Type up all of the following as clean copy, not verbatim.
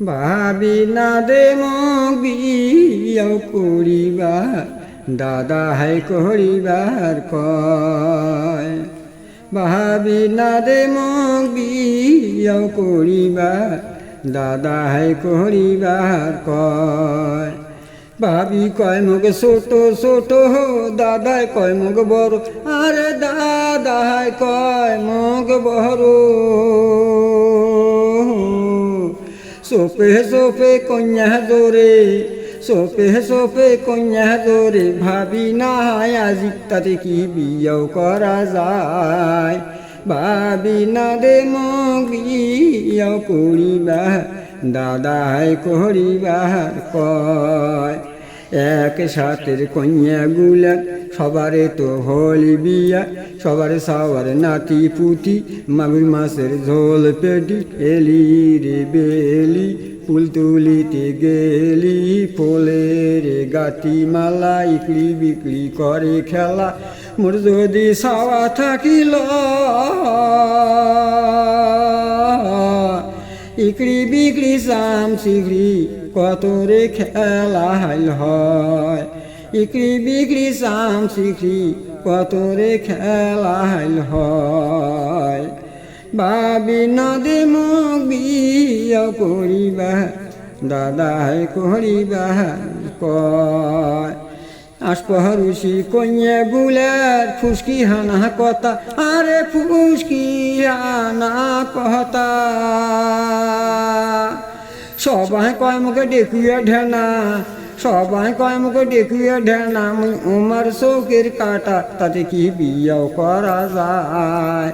ভাবি না দে মোক বিয়াও করিবা দাদা হাই করিবার কয় ভাবি না দে মোক বিয়াও করিবা দাদা হাই করিবার কয় ভাবি কয় মোক ছোট ছোট দাদাই কয় মোক বড় আরে দাদাই কয় মোক বড় সোপে সোপে কন্যা দোরে সোপে সোপে কন্যা দোরে ভাবি না আজি তাতে কি বিয়াও করা যায় ভাবি না দে মোক বিয়াও করিবা দাদাই করিবার কয় এক সাথের কন্যাগুলা সবারে তো হলি বিয়া সবার সবার নাতি পুতি মাগুর মাছের ঝোল পেটি এলি রে বেলি ফুল তুলিতে গেলি ফুলের গাতি মালা ইকড়ি বিক্রি করে খেলা মোর যদি সাওয়া থাকিল ইকড়ি বিক্রি সাম শিগড়ি কত রে খেলা হয় ইকড়ি বিক্রি সাম শিগড়ি কত রে খেলা হয় ভাবি না দে মোক বিয়া করিবা দাদাই করিবা কয় আশপহরুষি কন্যা গুলার ফুসকি হানা কথা আরে ফুসকি হানা কথা সবাই কয় মুখে ডেকুয়া ঢেনা সবাই কয় মুখে ডেকুয়া ঢেনা মুই উমার চৌকের কাটা তাতে কি বিয়াও করা যায়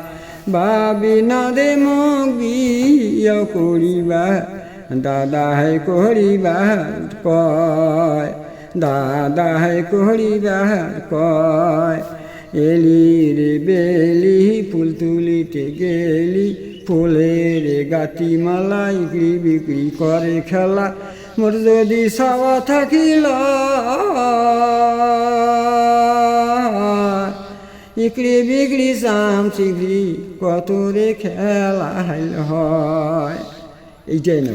ভাবি না দে মোক বিয়াও করিবা দাদাই করিবা কয় দাদাই করিবার কয় এলি রে বেলি ফুল তুলিতে গেলি ফুলের গাতি মালা ইকড়ি বিক্রি করে খেলা মোর যদি সাওয়া থাকিল ইকড়ি বিক্রি সাম শিগড়ি কত রে খেলা হয় এইটাই না।